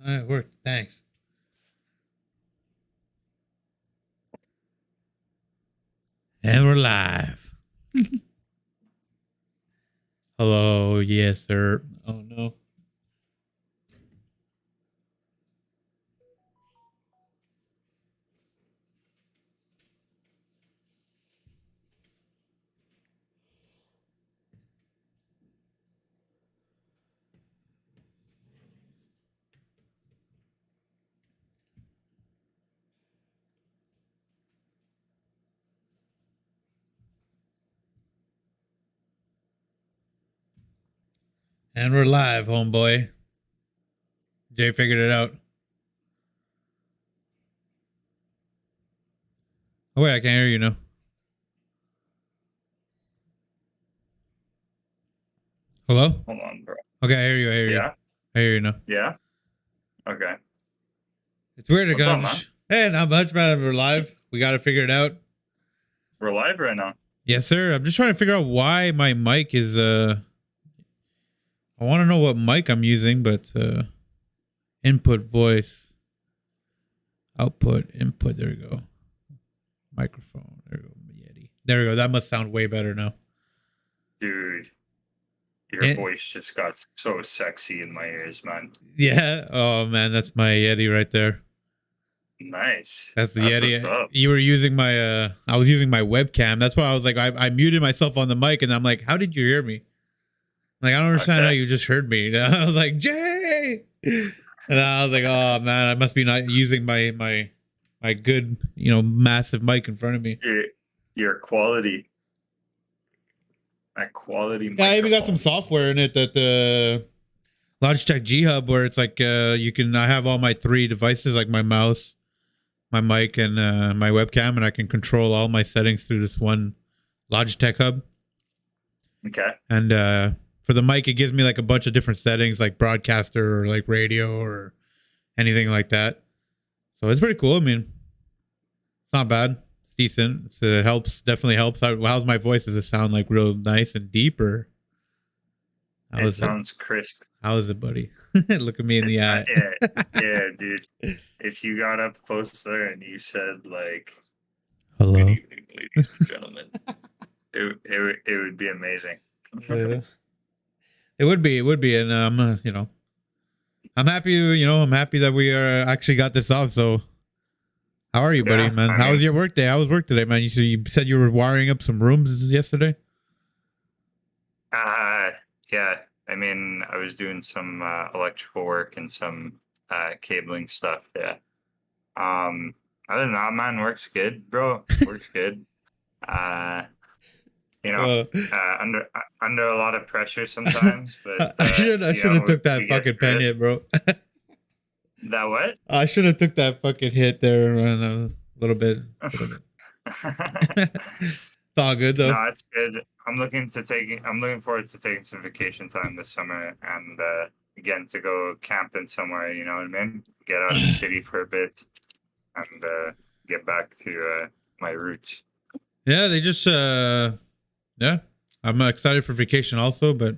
It worked. Thanks. And we're live. Hello. Yes, sir. Oh, no. And we're live, homeboy. Jay figured it out. Oh, wait, I can't hear you now. Hello? Hold on, bro. Okay, I hear you. I hear you. Yeah? I hear you now. Yeah? Okay. It's weird. What's up, man? Hey, not much, man. We're live. We got to figure it out. We're live right now. Yes, sir. I'm just trying to figure out why my mic is, I want to know what mic I'm using, but, input voice, output, input. There we go. Microphone. There we go. Yeti. There we go. That must sound way better now. Dude, your voice just got so sexy in my ears, man. Yeah. Oh, man. That's my Yeti right there. Nice. That's the Yeti. You were using my, I was using my webcam. That's why I was like, I muted myself on the mic and I'm like, how did you hear me? Like, I don't understand how you just heard me. And I was like, Jay. And I was like, oh, man, I must be not using my good, massive mic in front of me. Your quality. That quality microphone. Yeah, I even got some software in it that the Logitech G Hub where it's like I have all my 3 devices, like my mouse, my mic, and my webcam, and I can control all my settings through this one Logitech hub. Okay. And for the mic, it gives me like a bunch of different settings, like broadcaster or like radio or anything like that. So it's pretty cool. I mean, it's not bad. It's decent. It helps. Definitely helps. How's my voice? Does it sound like real nice and deep, or it sounds crisp? How is it, buddy? Look at me in the eye. Yeah, dude. If you got up closer and you said like, "Hello, good evening, ladies and gentlemen," it would be amazing. Yeah. It would be, and I'm happy. I'm happy that we actually got this off. So, how are you, buddy, man? How was your work day? How was work today, man? You said you were wiring up some rooms yesterday. Yeah. I mean, I was doing some electrical work and some cabling stuff. Yeah. Other than that, man, works good, bro. Works good. Under a lot of pressure sometimes. But I should have took that fucking pen hit, bro. That what? I should have took that fucking hit there a little bit. It's all good though. No, it's good. I'm looking forward to taking some vacation time this summer and again to go camping somewhere, you know what I mean? Get out of the city for a bit and get back to my roots. Yeah, they just yeah. I'm excited for vacation also, but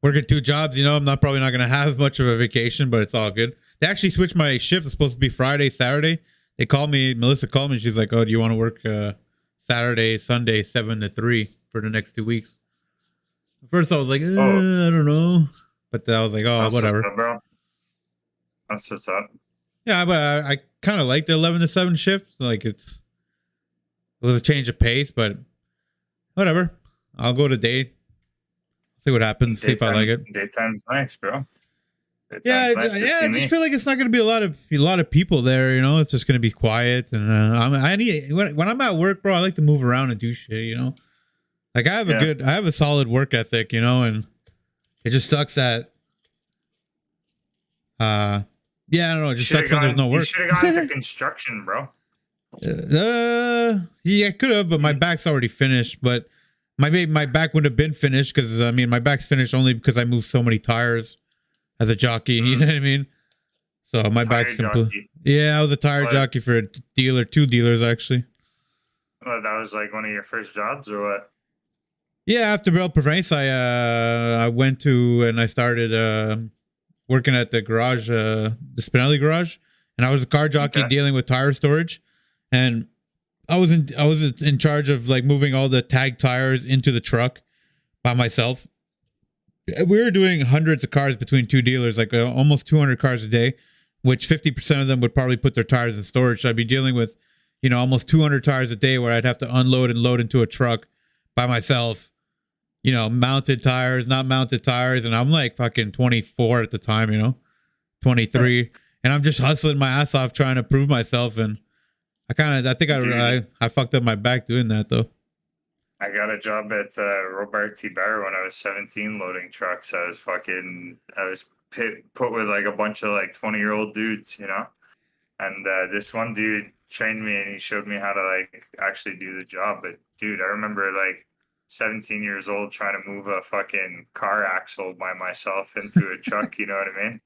working 2 jobs, I'm probably not gonna have much of a vacation, but it's all good. They actually switched my shift. It's supposed to be Friday, Saturday. Melissa called me, she's like, "Oh, do you want to work Saturday, Sunday, 7 to 3 for the next 2 weeks?" At first I was like, I don't know. But I was like, oh, whatever. What's up, bro? That's what's up. Yeah, but I kind of like the 11 to 7 shift. Like it was a change of pace, but whatever. I'll go to day. See what happens. See if I like it. Daytime's nice, bro. I just feel like it's not going to be a lot of people there. It's just going to be quiet. And when I'm at work, bro, I like to move around and do shit. Like I have a solid work ethic. And it just sucks that. I don't know. It just sucks when there's no work. You should have gone into construction, bro. Yeah, I could have, but my back's already finished. But my back wouldn't have been finished because my back's finished only because I moved so many tires as a jockey. You know what I mean? So my back's simply. Yeah, I was a tire jockey for a dealer, 2 dealers actually. Well, that was like one of your first jobs, or what? Yeah, after Bell Provence, I went to and I started working at the garage, the Spinelli garage, and I was a car jockey Okay. dealing with tire storage, and I was in charge of like moving all the tag tires into the truck by myself. We were doing hundreds of cars between two dealers, like almost 200 cars a day, which 50% of them would probably put their tires in storage. So I'd be dealing with, almost 200 tires a day where I'd have to unload and load into a truck by myself, mounted tires, not mounted tires. And I'm like fucking 24 at the time, 23. And I'm just hustling my ass off trying to prove myself. And I think I fucked up my back doing that though. I got a job at Robert T. Barr when I was 17 loading trucks. I was put with like a bunch of like 20-year-old dudes, and this one dude trained me and he showed me how to like actually do the job. But dude, I remember like 17 years old trying to move a fucking car axle by myself into a truck, you know what I mean?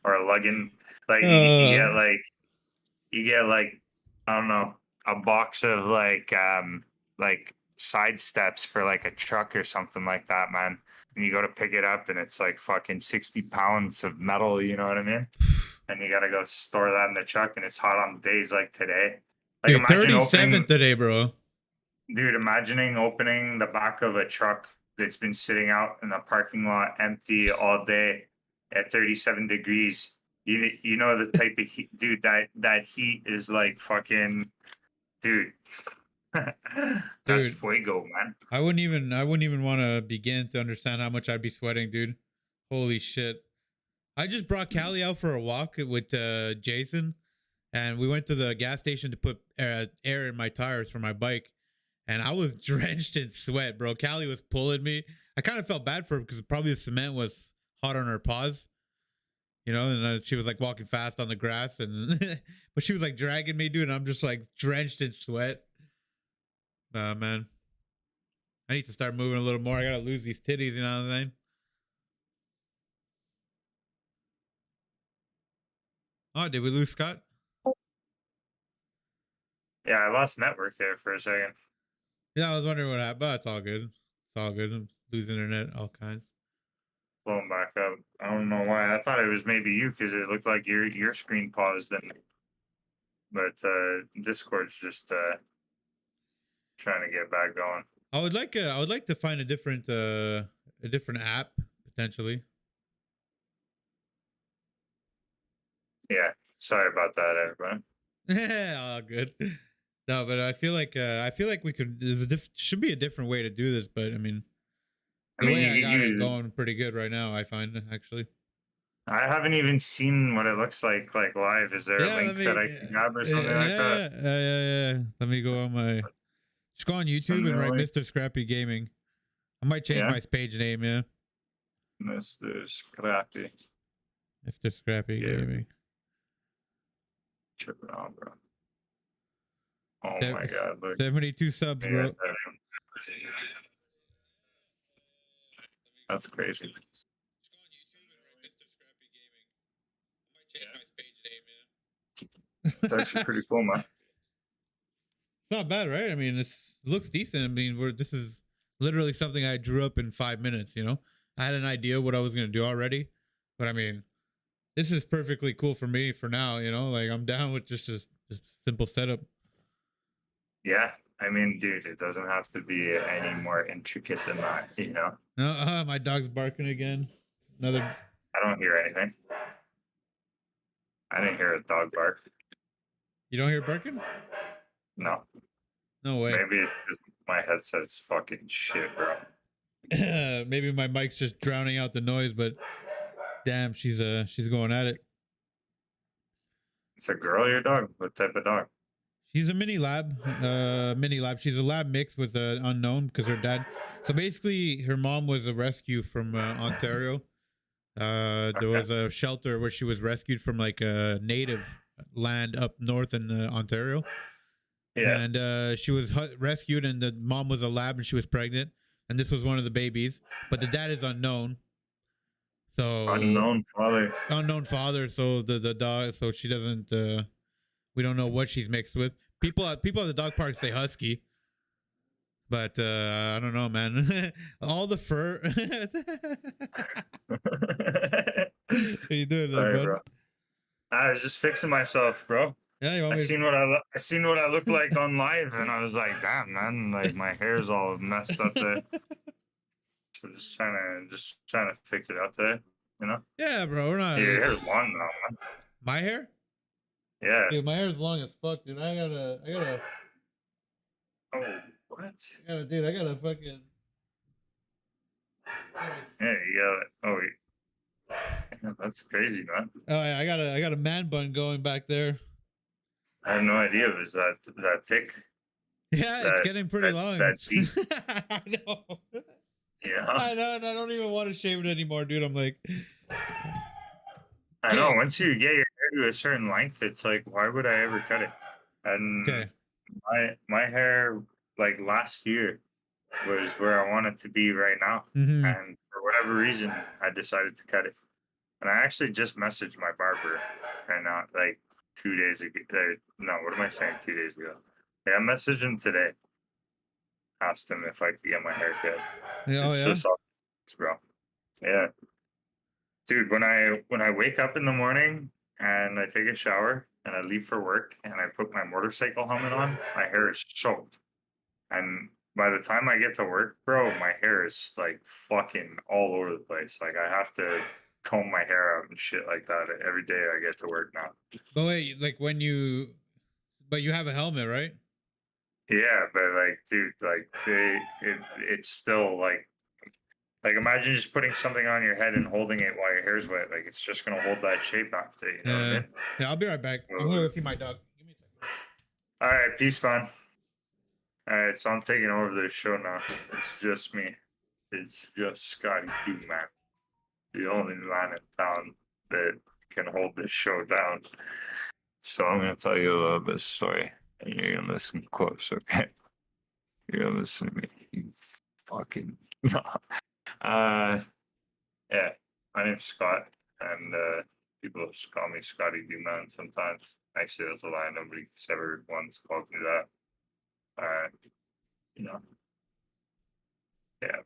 Or lugging, like you get like I don't know, a box of like side steps for like a truck or something like that, man. And you go to pick it up and it's like fucking 60 pounds of metal, you know what I mean? And you gotta go store that in the truck, and it's hot on days like today. Like Dude, 37th today, bro. Dude, imagining opening the back of a truck that's been sitting out in the parking lot empty all day at 37 degrees. You know the type of heat, dude, that heat is like fucking, dude. That's Dude, fuego, man. I wouldn't even want to begin to understand how much I'd be sweating, dude. Holy shit. I just brought Callie out for a walk with Jason, and we went to the gas station to put air in my tires for my bike, and I was drenched in sweat, bro. Callie was pulling me. I kind of felt bad for her because probably the cement was hot on her paws, and she was like walking fast on the grass, and but she was like dragging me, dude, and I'm just like drenched in sweat. Man, I need to start moving a little more. I gotta lose these titties, you know what I'm saying? Oh, did we lose Scott? Yeah, I lost network there for a second. Yeah, I was wondering what happened, but it's all good. It's all good. I'm losing internet, all kinds. Blowing back up. I don't know why. I thought it was maybe you because it looked like your screen paused, but Discord's just trying to get back going. I would like to find a different app potentially. Yeah, sorry about that, everybody. All good. No, but I feel like we could. Should be a different way to do this, but I mean, the way I got it going pretty good right now. I find actually. I haven't even seen what it looks like live. Is there a link that I can grab or something like that? Yeah. Let me go on my. Just go on YouTube and write Mr.Scrappy Gaming. I might change my page name. Yeah. Mr.Scrappy. Mr.Scrappy Gaming. Tripping on, bro. Oh my god! Look. 72 subs, bro. That's crazy. It's actually pretty cool, man. It's not bad, right? I mean, it looks decent. I mean, this is literally something I drew up in 5 minutes. I had an idea what I was gonna do already, but I mean, this is perfectly cool for me for now. Like I'm down with just a simple setup. Yeah, I mean, dude, it doesn't have to be any more intricate than that, My dog's barking again. Another. I don't hear anything. I didn't hear a dog bark. You don't hear barking? No. No way. Maybe it's just my headset's fucking shit, bro. Maybe my mic's just drowning out the noise, but damn, she's going at it. It's a girl, your dog? What type of dog? She's a mini lab. She's a lab mix with an unknown because her dad. So basically, her mom was a rescue from Ontario. There was a shelter where she was rescued from like a native land up north in Ontario. Yeah. And she was rescued, and the mom was a lab, and she was pregnant, and this was one of the babies. But the dad is unknown. So unknown father. So the dog. So she doesn't. We don't know what she's mixed with. People at the dog park say husky, but I don't know, man. All the fur. What are you doing, there, Sorry, bud? bro. I was just fixing myself, bro. Yeah, you want I me? seen what I seen what I looked like on live, and I was like, damn, man, like my hair's all messed up there. So just trying to fix it up there, you know. Yeah, bro. We're not. Your hair's long now, man. My hair? Yeah. Dude, my hair's long as fuck, dude. Oh, what? Dude, I gotta fucking. Yeah, you got it. Oh, yeah, that's crazy, man. Oh, yeah, I got a man bun going back there. I have no idea. It was that thick, Yeah, it's getting pretty long. that deep? I know. Yeah, I know, and I don't even want to shave it anymore, dude. I'm like, I know. Once you get your hair to a certain length, it's like, why would I ever cut it? And okay. my hair, like last year, was where I want it to be right now, Mm-hmm. and for whatever reason, I decided to cut it. And I actually just messaged my barber, and not like 2 days ago. No, what am I saying? 2 days ago. Yeah, I messaged him today. Asked him if I could get my hair cut. Yeah, oh It's yeah. just bro. Yeah, dude. When I wake up in the morning and I take a shower and I leave for work and I put my motorcycle helmet on, my hair is soaked. And by the time I get to work, bro, my hair is like fucking all over the place. Like I have to comb my hair out and shit like that every day I get to work now. But wait, like but you have a helmet, right? Yeah, but like, dude, like it's still like imagine just putting something on your head and holding it while your hair's wet. Like it's just gonna hold that shape after, you know what I mean? Yeah, I'll be right back. I'm gonna go see my dog. Give me a second. All right, peace, man. All right, so I'm taking over the show now. It's just me. It's just Scootydoman, the only man in town that can hold this show down. So I'm gonna tell you a little bit of story, and you're gonna listen close, okay? You're gonna listen to me. You fucking no. Yeah, my name's Scott, and people just call me Scootydoman sometimes. Actually, that's a lie. Nobody's ever once called me that. You know, yeah.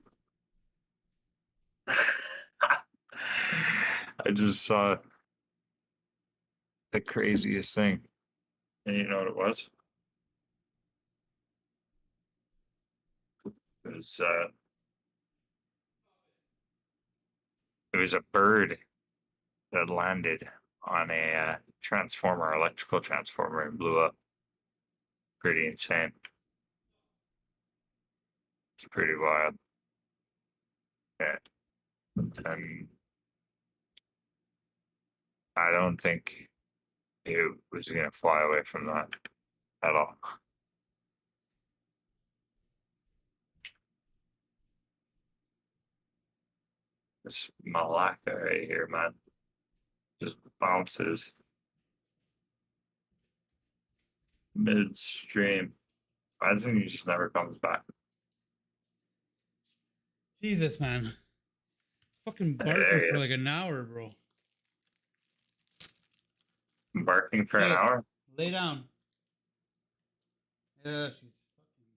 I just saw the craziest thing, and you know what it was? It was uh, it was a bird that landed on a electrical transformer, and blew up. Pretty insane. It's pretty wild. Yeah. And I don't think it was going to fly away from that at all. This Malacca right here, man, just bounces midstream. I think he just never comes back. Jesus, man. Fucking There barking he for is. like an hour, bro. Barking for an Hey, hour. lay down. Yeah, she's fucking.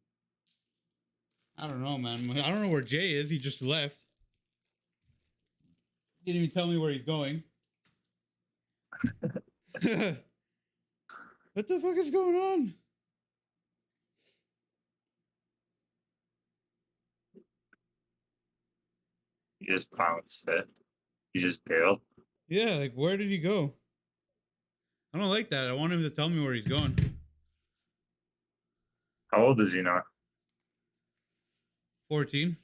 I don't know, man. I don't know where Jay is. He just left. Didn't even tell me where he's going. What the fuck is going on? He just bounced it. He just bailed. Yeah, like where did he go? I don't like that. I want him to tell me where he's going. How old is he now? 14.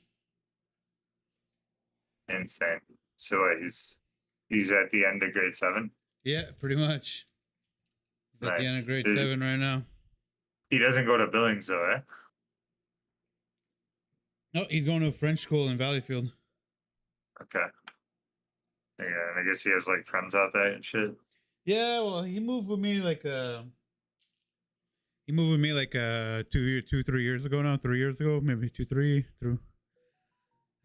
Insane. So he's at the end of grade 7. Yeah, pretty much. He's at the end of grade 7 right now. He doesn't go to Billings though, eh? No, he's going to a French school in Valleyfield. Okay. Yeah, and I guess he has like friends out there and shit. Yeah, well, he moved with me like 3 years ago now. 3 years ago, maybe 3 through.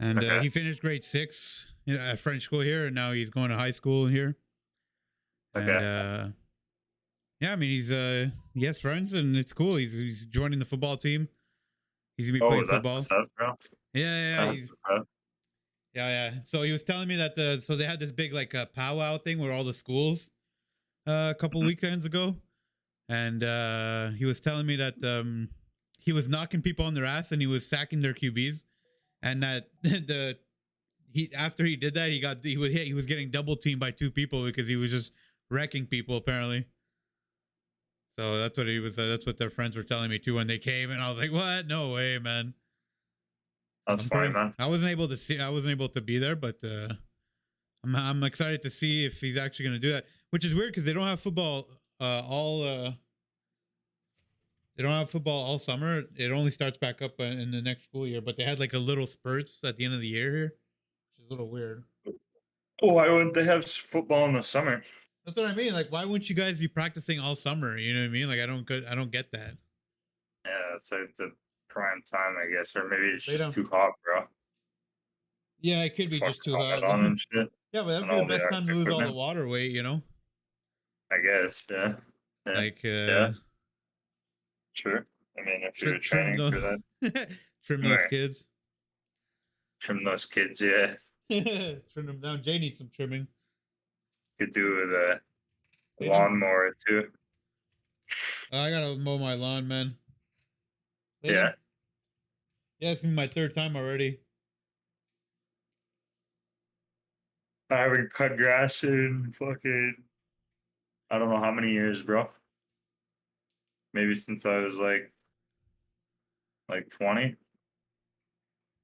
And Okay. he finished grade 6 at French school here, and now he's going to high school here. Okay. And yeah, I mean he has friends, and it's cool. He's joining the football team. He's gonna be playing football. That's what's up, bro. Yeah. That's what's up. Yeah. So he was telling me that so they had this big like powwow thing where all the schools a couple Mhm. weekends ago, and he was telling me that he was knocking people on their ass and he was sacking their QBs, and that the he after he did that he was getting double teamed by two people because he was just wrecking people apparently. So that's what he was. That's what their friends were telling me too when they came, and I was like, "What? No way, man!" So That's funny, man. I wasn't able to see. I wasn't able to be there, but I'm excited to see if he's actually going to do that. Which is weird because they don't have football all. They don't have football all summer. It only starts back up in the next school year. But they had like a little spurts at the end of the year here, which is a little weird. Why wouldn't they have football in the summer? That's what I mean. Like, why wouldn't you guys be practicing all summer? You know what I mean? Like, I don't get that. Yeah, it's like the prime time, I guess, or maybe it's They just don't. too hot, bro. Yeah, it could To be just fucking too helmet hot. on and shit, Yeah, but that would and be the all the best time to lose all the equipment. water weight. You know, I guess, yeah, yeah, like yeah. Sure. I mean, if you're trim training for that, trim those right, kids, trim those kids, yeah, trim them down. Jay needs some trimming. could do with a They don't. lawnmower too. I gotta mow my lawn, man. They don't. Yeah, Yeah, it's been my third time already. I haven't cut grass in fucking I don't know how many years, bro. Maybe since I was like 20,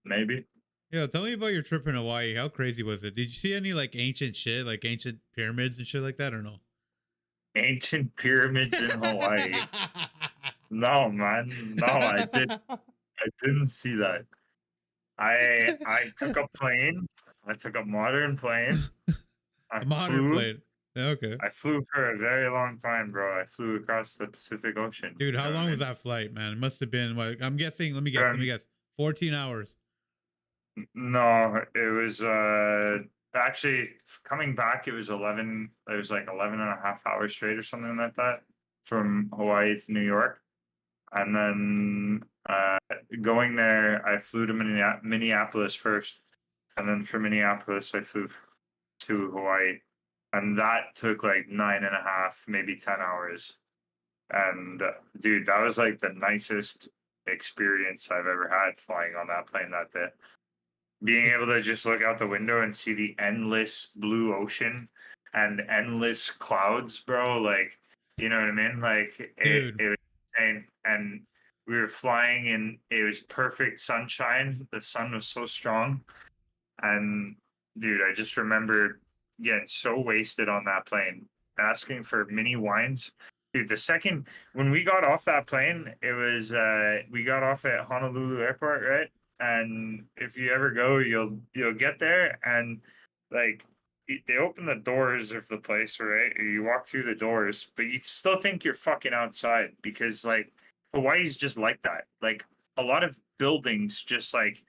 maybe. Yeah, tell me about your trip in Hawaii. How crazy was it? Did you see any like ancient shit, like ancient pyramids and shit like that, or no? Ancient pyramids in Hawaii. No, man. No, I didn't see that. I took a plane. I took a modern plane. I A modern flew. plane. Yeah, okay. I flew for a very long time, bro. I flew across the Pacific Ocean. Dude, You how know what I long was mean? that flight, man? It must have been what I'm guessing. Let me guess. 14 hours. No, it was actually coming back. It was like 11 and a half hours straight or something like that from Hawaii to New York. And then going there, I flew to Minneapolis first, and then from Minneapolis, I flew to Hawaii, and that took like 9.5, maybe 10 hours. And dude, that was like the nicest experience I've ever had flying on that plane that day. Being able to just look out the window and see the endless blue ocean and endless clouds, bro. Like, you know what I mean? Like Dude, it was insane. And we were flying and it was perfect sunshine. The sun was so strong. And dude, I just remember getting so wasted on that plane, asking for mini wines. Dude, the second when we got off that plane, it was we got off at Honolulu Airport, right? And if you ever go, you'll get there and like they open the doors of the place, right? Or you walk through the doors, but you still think you're fucking outside because like Hawaii's just like that. Like a lot of buildings just like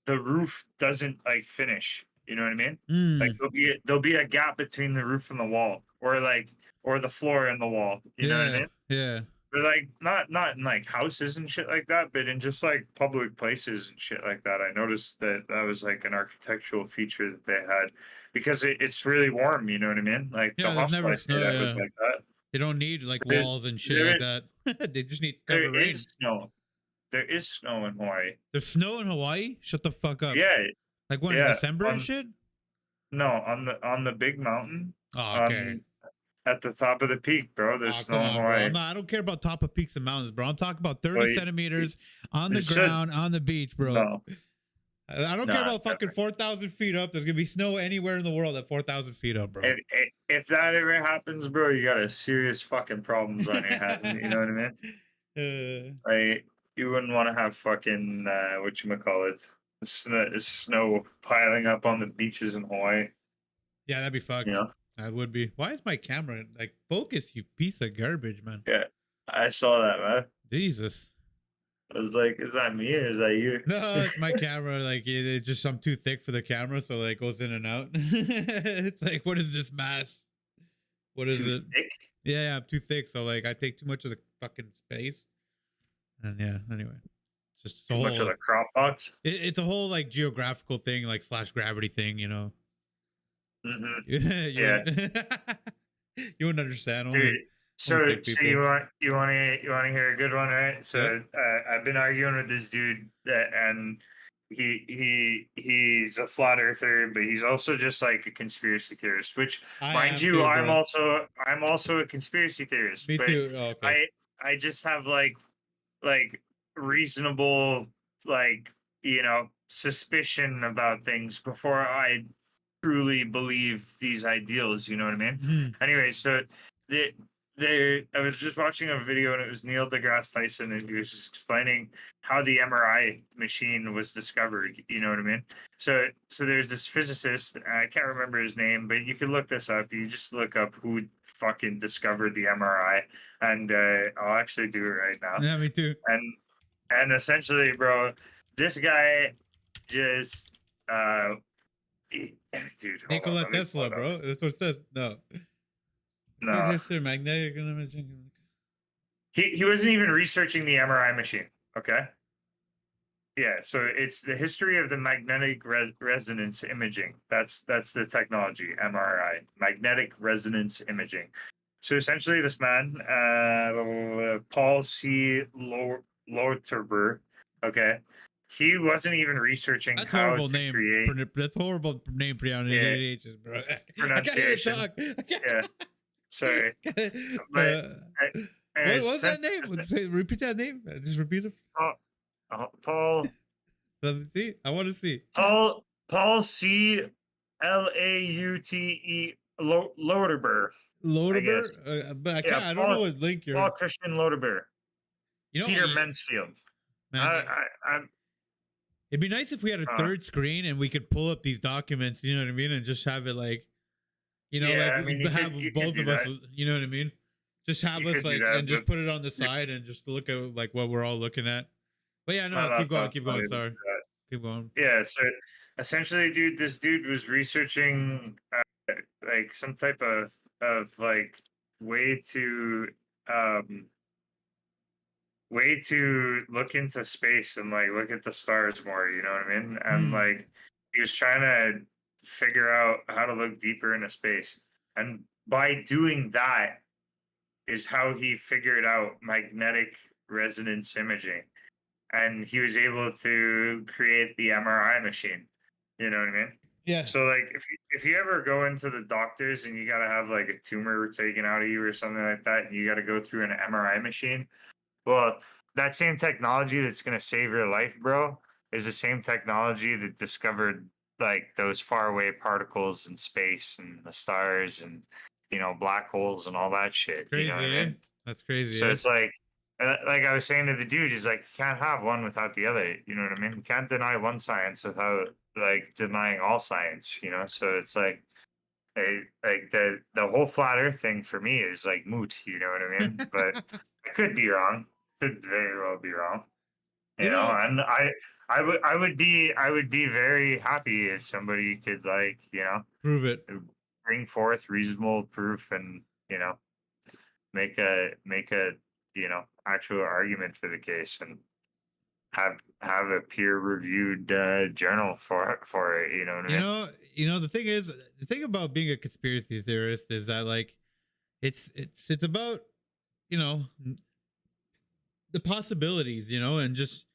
the roof doesn't like finish. You know what I mean? Like mm, there'll be a gap between the roof and the wall, or the floor and the wall. You know what I yeah, mean? yeah, But like not in like houses and shit like that, but in just like public places and shit like that. I noticed that that was like an architectural feature that they had because it's really warm. You know what I mean? Like the yeah. There's hostel never I stayed snow. at was Yeah, like that. they don't need like There, walls and shit like there, that. They just need to there cover is rain. snow. There is snow in Hawaii. There's snow in Hawaii. Shut the fuck up. Yeah, Like when in yeah. December and shit. No, on the big mountain, Oh, okay. on at the top of the peak, bro. There's Oh, come snow in on, bro. Hawaii. I don't care about top of peaks and mountains, bro. I'm talking about 30 Well, centimeters on you the should ground on the beach, bro. no, I don't care nah, about fucking never. 4,000 feet up. There's gonna be snow anywhere in the world at 4,000 feet up, bro. If that ever happens, bro, you got a serious fucking problems on your hands. You know what I mean? Uh, Like you wouldn't want to have fucking whatchamacallit, snow piling up on the beaches in Hawaii. yeah, that'd be You fucked. know? That would be. Why is my camera like focus? You piece of garbage, man. Yeah, I saw that, man. Jesus. I was like, is that me or is that you? No, it's my camera. Like it just I'm too thick for the camera, so like goes in and out. It's like, what is this mass? What is Too it? thick? Yeah, I'm too thick, so like I take too much of the fucking space. And yeah, anyway. Just the Too much of whole. the crop box. It's a whole like geographical thing, like slash gravity thing. Hmm. You Yeah, wouldn't, you wouldn't understand. dude. Only So thick so people. you want to hear a good one, right? Yeah. So I've been arguing with this dude and he's a flat earther, but he's also just like a conspiracy theorist. Which, I mind am you, too, bro. I'm also a conspiracy theorist, Me but too. Oh, okay. I just have like reasonable like suspicion about things before I truly believe these ideals. You know what I mean? Mhm. Anyway, so the I was just watching a video and it was Neil deGrasse Tyson and he was just explaining how the MRI machine was discovered. You know what I mean? So there's this physicist, I can't remember his name, but you can look this up. You just look up who fucking discovered the MRI, and I'll actually do it right now. Yeah, me too. And essentially, bro, this guy just dude, hold on, Nikola let me pull Tesla, it up. bro. That's what it says. No. No, History magnetic imaging. he wasn't even researching the MRI machine. Okay. Yeah, so it's the history of the magnetic resonance imaging. That's the technology, MRI, magnetic resonance imaging. So essentially, this man, Paul C. Lauterbur, okay, he wasn't even reaching That's how horrible to name. create That's horrible name yeah, pronunciation, bro. I can't even pronunciation. talk. I can't. Yeah, sorry, but uh, what's anyways, that name? Say, repeat that name. Just repeat it. Paul, Paul Let me see. I want to see. Paul C. Laute Lauterbur, I guess. Loader, but I Yeah, can't. I don't know what link Paul you're. Christian Lauterbur, Peter Yeah, Mansfield. man. I'm It'd be nice if we had a third screen and we could pull up these documents. You know what I mean, and just have it like, like yeah. I mean, have you could both do of us. that. You know what I mean? Just have You us could do like that, and just but put it on the side and just look at like what we're all looking at. But yeah, my no, keep going, laptop's keep not going. able to do Sorry, that. keep going. Yeah. So essentially, dude, this dude was researching like some type of like way to um way to look into space and like look at the stars more, you know what I mean? And Hmm. like he was trying to figure out how to look deeper into space. And by doing that is how he figured out magnetic resonance imaging. And he was able to create the MRI machine. You know what I mean? Yeah. So like if you ever go into the doctors and you gotta have like a tumor taken out of you or something like that, and you gotta go through an MRI machine, well, that same technology that's going to save your life, bro, is the same technology that discovered like those faraway particles in space and the stars and black holes and all that shit. You know what Crazy, I eh? mean? That's crazy, So eh? it's like I was saying to the dude, he's like, you can't have one without the other. You know what I mean? You can't deny one science without like denying all science. So it's like the whole flat Earth thing for me is like moot. You know what I mean? But I could be wrong. Could very well be wrong. You know, And I would be very happy if somebody could like prove it. bring forth reasonable proof and make a actual argument for the case and have a peer reviewed journal for it. You know what I mean? The thing is, the thing about being a conspiracy theorist is that like it's about you know the possibilities, and just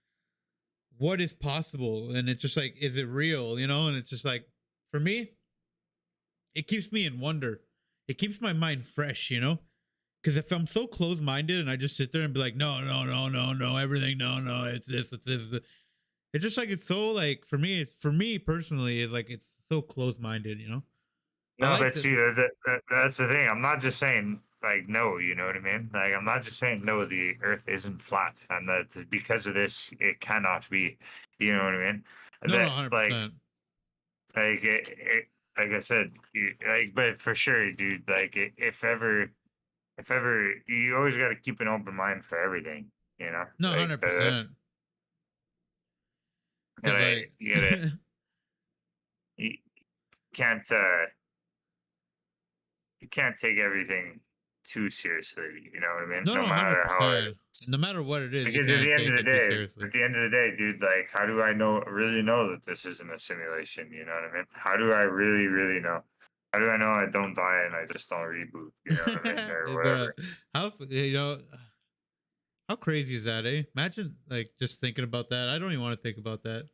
what is possible, and it's just like, is it real, and it's just like, for me, it keeps me in wonder. It keeps my mind fresh, because if I'm so close-minded and I just sit there and be like, no, no, no, no, no, everything, no, no, it's this, it's this, it's just like, it's so like, for me personally, is like, it's so close-minded, I No, like but to. see, that's the thing. I'm not just saying like no. You know what I mean? Like I'm not just saying no. The Earth isn't flat, and that because of this, it cannot be. You know what I mean? No, no, That 100%. like I said, but for sure, dude. Like if ever, you always got to keep an open mind for everything. No, Like 100%. Because like, you gotta, you can't, you can't take everything too seriously. You know what I mean? No, No no, hundred matter how it percent. is. No matter what it is, you Because at can't the end of take the it too day, seriously. dude, like, how do I really know that this isn't a simulation? You know what I mean? How do I really know? How do I know I don't die and I just don't reboot? You know what I mean, or Bro, whatever. how you know how crazy is that? Eh? Imagine like just thinking about that. I don't even want to think about that.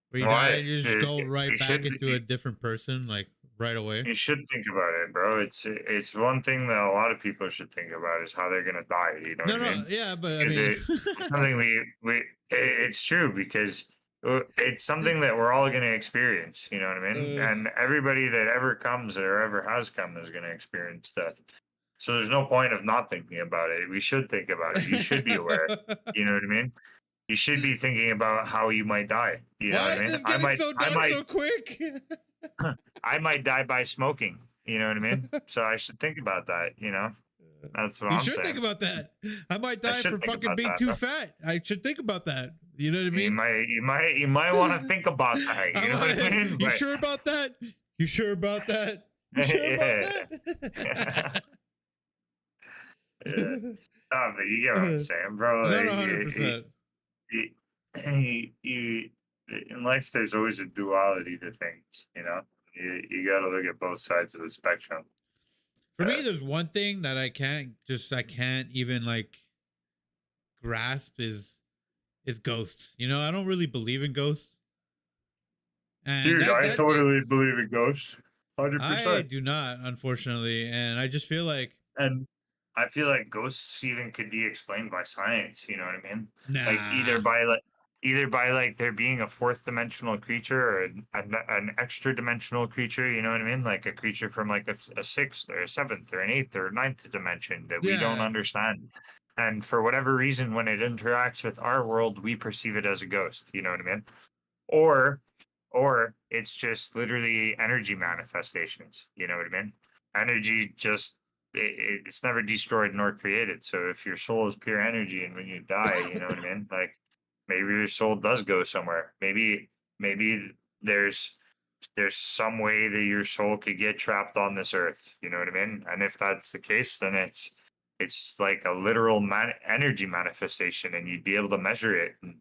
Where you die Why? and you just go You right back should. into a different person, like right away. You should think about it, bro. It's one thing that a lot of people should think about is how they're gonna die. You know No, what I no, mean? yeah, but I Because mean, it's something it's true because it's something that we're all gonna experience. You know what I mean? uh, And everybody that ever comes or ever has come is gonna experience death. So there's no point of not thinking about it. We should think about it. You should be aware. You know what I mean? You should be thinking about how you might die. You know what why I is mean? this getting so I dark might so quick? I might die by smoking. You know what I mean? So I should think about that. You know, that's what You I'm should think saying. about that. I might I die should for think fucking about being that. too Though. fat. I should think about that. You know what I mean? You might want to think about that. You know what I mean? You But sure about that? You sure about that? You sure about yeah, that? yeah. No, but you get what I'm No, saying, bro. no, Like, 100%. you in life, there's always a duality to things. You know, you got to look at both sides of the spectrum. For me, there's one thing that I can't even like grasp is ghosts. You know, I don't really believe in ghosts, and Dude, I that thing totally believe in ghosts, I 100%. do not, unfortunately, and I just feel like And I feel like ghosts even could be explained by science, you know what I mean? Like nah. either by like there being a fourth dimensional creature or an extra dimensional creature, you know what I mean? Like a creature from like a sixth or a seventh or an eighth or ninth dimension that we don't Yeah, understand. And for whatever reason, when it interacts with our world, we perceive it as a ghost, you know what I mean? Or it's just literally energy manifestations, you know what I mean? Energy just it's never destroyed nor created. So if your soul is pure energy and when you die, you know what I mean? Like maybe your soul does go somewhere. Maybe there's some way that your soul could get trapped on this earth. You know what I mean? And if that's the case, then it's like a literal energy manifestation, and you'd be able to measure it and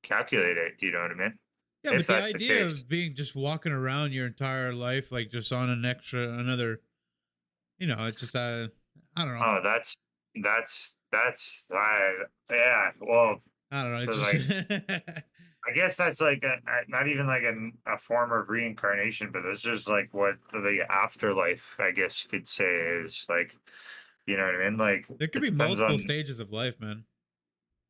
calculate it. You know what I mean? yeah, If but the that's the idea case. of being just walking around your entire life, like just on another, you know, it's just I don't know. Oh, yeah. Well, I don't know. so It's like just I guess that's like not even like a form of reincarnation, but that's just like what the afterlife, I guess you could say, is like. You know what I mean? Like there could it be depends multiple on stages of life, man.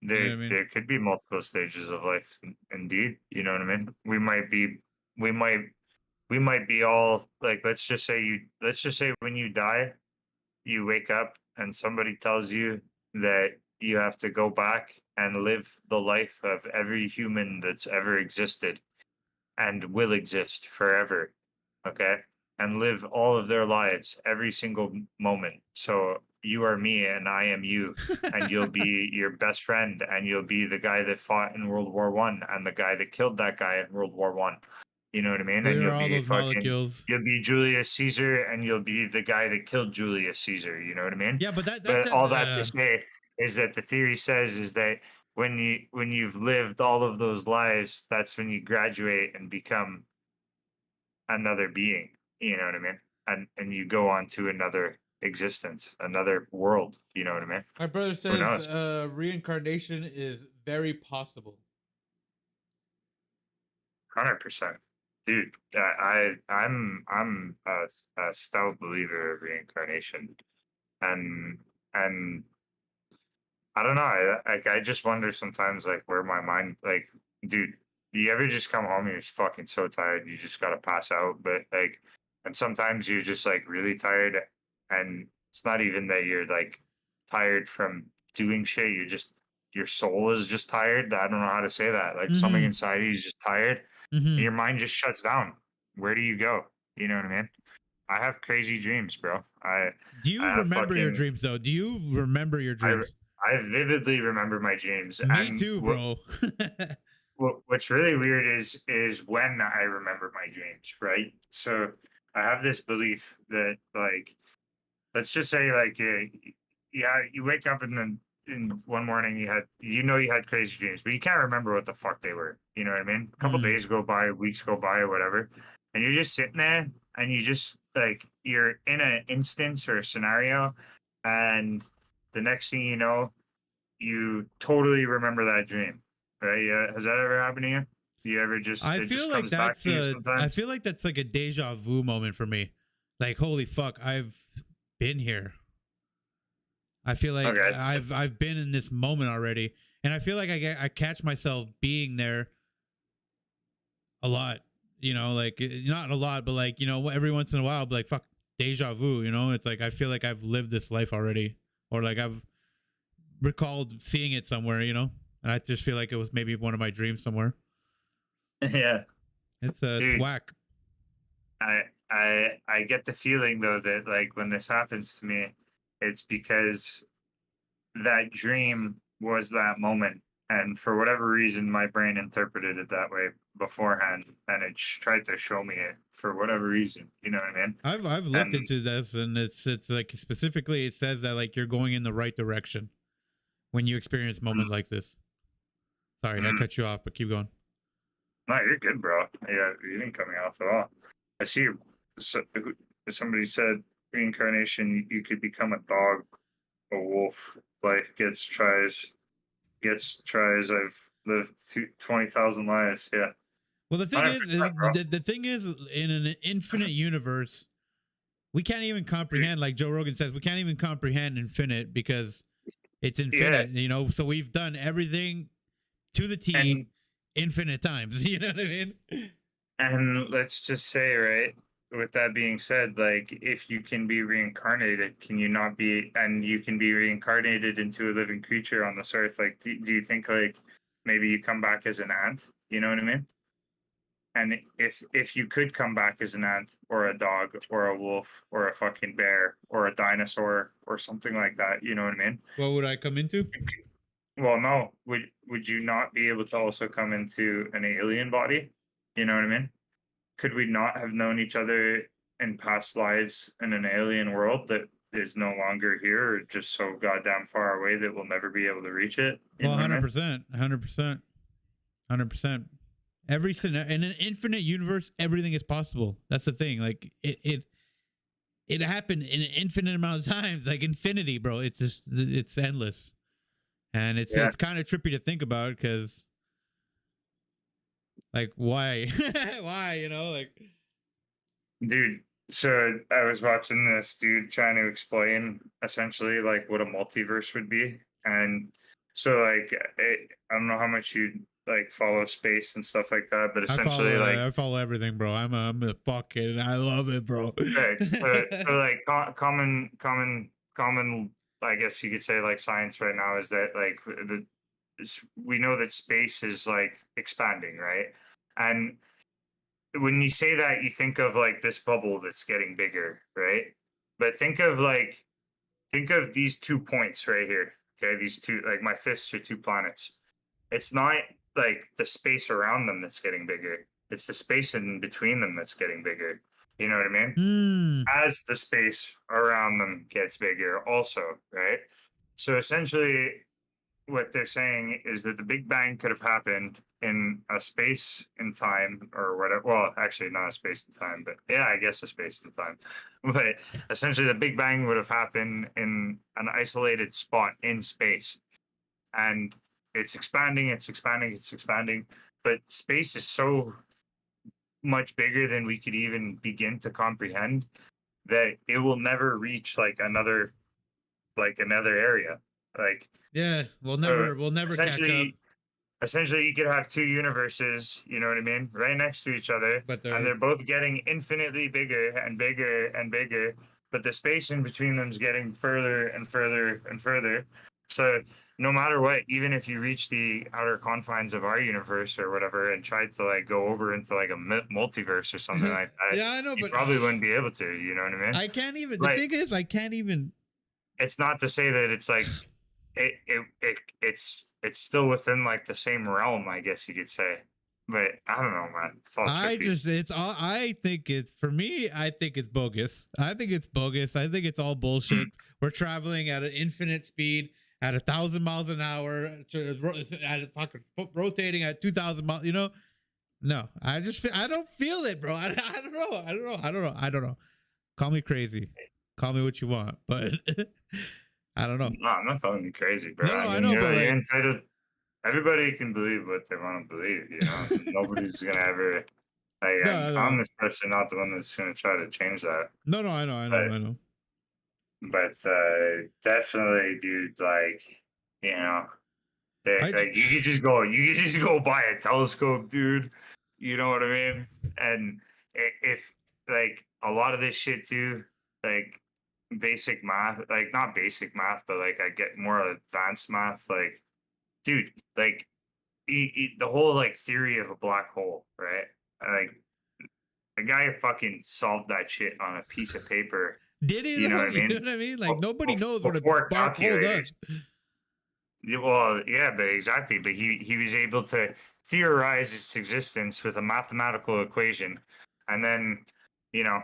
You know what there. I mean? There could be multiple stages of life, indeed. You know what I mean? We might, we might be all like. Let's just say when you die, you wake up and somebody tells you that you have to go back and live the life of every human that's ever existed and will exist forever. Okay. And live all of their lives, every single moment. So you are me and I am you. And you'll be your best friend and you'll be the guy that fought in World War One and the guy that killed that guy in World War One. You know what I mean? We And are all those molecules. you'll be Julius Caesar and you'll be the guy that killed Julius Caesar. You know what I mean? Yeah, but But all that to say is that the theory says is that when you've lived all of those lives, that's when you graduate and become another being. You know what I mean? And you go on to another existence, another world. You know what I mean? my brother Who says knows? reincarnation is very possible. 100%, dude. I'm a stout believer of reincarnation, and and I don't know. I just wonder sometimes, like, where my mind, like, dude, you ever just come home and you're fucking so tired, you just gotta pass out. But like, and sometimes you're just like really tired, and it's not even that you're like tired from doing shit. You're just your soul is just tired. I don't know how to say that. Like something Mm-hmm. inside you is just tired, and Mm-hmm. your mind just shuts down. Where do you go? You know what I mean? I have crazy dreams, bro. Do I you have remember your fucking dreams though? Do you remember your I dreams? I vividly remember my dreams, Me and too, bro. what's really weird is when I remember my dreams, right? So I have this belief that like let's just say like yeah, you wake up in one morning, you had crazy dreams, but you can't remember what the fuck they were. You know what I mean? A couple days go by, weeks go by, or whatever, and you're just sitting there, and you just like you're in an instance or a scenario, and the next thing you know, you totally remember that dream. Right? Yeah. Has that ever happened to you? Do you ever just I it feel just like comes back that's to you I sometimes? feel like that's like a deja vu moment for me. Like, holy fuck, I've been here. I feel like Okay. I've been in this moment already, and I feel like I catch myself being there a lot. You know, like not a lot, but like every once in a while, I'll be like, fuck, deja vu. You know, it's like I feel like I've lived this life already, or like I've recalled seeing it somewhere. You know, and I just feel like it was maybe one of my dreams somewhere. Yeah. It's Dude, whack. I get the feeling though that like when this happens to me, it's because that dream was that moment, and for whatever reason, my brain interpreted it that way beforehand, and it tried to show me it for whatever reason. You know what I mean? I've looked And into this, and it's like specifically it says that like you're going in the right direction when you experience mm, moments like this. Sorry, I mm, cut you off, but keep going. no, you're good, bro. Yeah, you didn't cut me off at all. I see. So, somebody said reincarnation. You could become a dog, a wolf. Life gets tries. I've lived 20,000 lives. Yeah, Well, the thing 100%, is bro. the thing is in an infinite universe, we can't even comprehend. Like Joe Rogan says, we can't even comprehend infinite because it's Yeah, infinite. You know, so we've done everything to the T and infinite times. You know what I mean? let's just say, right, with that being said, like if you can be reincarnated, can you not be, and you can be reincarnated into a living creature on this earth? Like, do you think like maybe you come back as an ant? You know what I mean? And if you could come back as an ant or a dog or a wolf or a fucking bear or a dinosaur or something like that, you know what I mean? What would I come into? Well, no, would you not be able to also come into an alien body? You know what I mean? Could we not have known each other in past lives in an alien world that is no longer here or just so goddamn far away that we'll never be able to reach it? You Well, know what I mean? 100%, 100%, 100%. Every scenario in an infinite universe, everything is possible. That's the thing. Like it happened in an infinite amount of times, like infinity, bro. It's just it's endless, and Yeah, it's kind of trippy to think about because like why, why, like dude. So I was watching this dude trying to explain essentially like what a multiverse would be, and so like I don't know how much you like follow space and stuff like that, but essentially like I follow everything, bro. I'm a bucket, and I love it, bro. right. So like common, I guess you could say like science right now is that like we know that space is like expanding, right? And when you say that, you think of like this bubble that's getting bigger, right? But think of these 2 points right here. Okay, these two, like my fists are two planets. It's not like the space around them that's getting bigger. It's the space in between them that's getting bigger. You know what I mean? Hmm. As the space around them gets bigger, also, right? So essentially, what they're saying is that the Big Bang could have happened in a space and time or whatever. Well, actually, not a space and time, but yeah, I guess a space and time. But essentially, the Big Bang would have happened in an isolated spot in space. And it's expanding, it's expanding, it's expanding. But space is so much bigger than we could even begin to comprehend that it will never reach like another area. Like Yeah, so we'll never catch up, essentially essentially you could have two universes, you know what I mean, right next to each other, but and they're they're both getting infinitely bigger and bigger and bigger, but the space in between them is getting further and further and further. So no matter what, even if you reach the outer confines of our universe or whatever and tried to like go over into like a multiverse or something like that, yeah, I know, you but probably wouldn't be able to, you know what I mean? I can't even. The Like thing is, I can't even. it's not to say that it's like it's still within like the same realm, I guess you could say. but I don't know, man. It's all trippy. it's all, I think it's, for me, I think it's bogus. I think it's bogus. I think it's all bullshit. We're traveling at an infinite speed at 1,000 miles an hour, at fucking rotating at 2,000 miles, you know? No, I don't feel it, bro. I don't know. I don't know. Call me crazy. Call me what you want, but I don't know. No, I'm not calling you crazy, bro. No, I I mean, know, but you're like, entitled. Everybody can believe what they want to believe, you know. Nobody's gonna ever like. no, I'm no, this person, not the one that's gonna try to change that. no, no. But I know. definitely, dude. Like, you know, I j- like you could just go buy a telescope, dude. You know what I mean? And if like a lot of this shit too, like basic math, like not basic math, but like I get more advanced math, like dude, like the whole like theory of a black hole, right? Like the guy who fucking solved that shit on a piece of paper. did he You know though? what I You know mean? what I mean? Like nobody knows what a Before black hole calculators. does. Yeah, well, yeah, but exactly. But he was able to theorize its existence with a mathematical equation, and then you know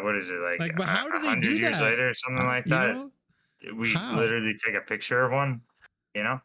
what is it like Like, but how do a they hundred do years that? later or something like You that? know We how? literally take a picture of one. You know,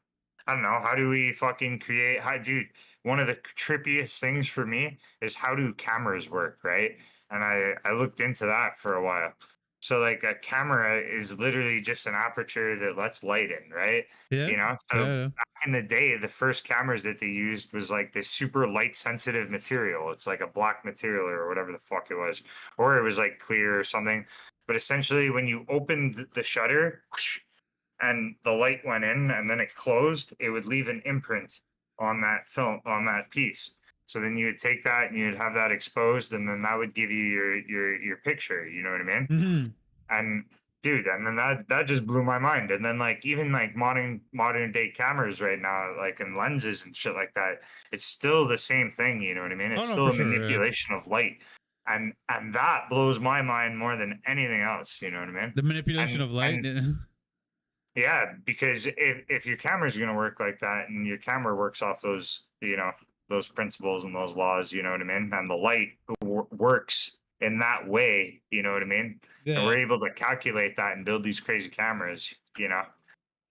I don't know. How do we fucking create? How, dude? One of the trippiest things for me is how do cameras work, right? And I looked into that for a while. So like a camera is literally just an aperture that lets light in, right? Yeah, You know, so yeah. back in the day, the first cameras that they used was like this super light sensitive material. It's like a black material or whatever the fuck it was, or it was like clear or something. But essentially, when you opened the shutter and the light went in and then it closed, it would leave an imprint on that film, on that piece. So then you would take that and you'd have that exposed, and then that would give you your picture. You know what I mean? Hmm. And dude, and then that just blew my mind. And then like even like modern day cameras right now, like and lenses and shit like that, it's still the same thing. You know what I mean? Oh It's no, still for a sure. Yeah. manipulation of light, and that blows my mind more than anything else. You know what I mean? The manipulation of light. And yeah, because if your camera is going to work like that, and your camera works off those, you know, those principles and those laws, you know what I mean, and the light works in that way, you know what I mean, and Yeah. we're able to calculate that and build these crazy cameras, you know,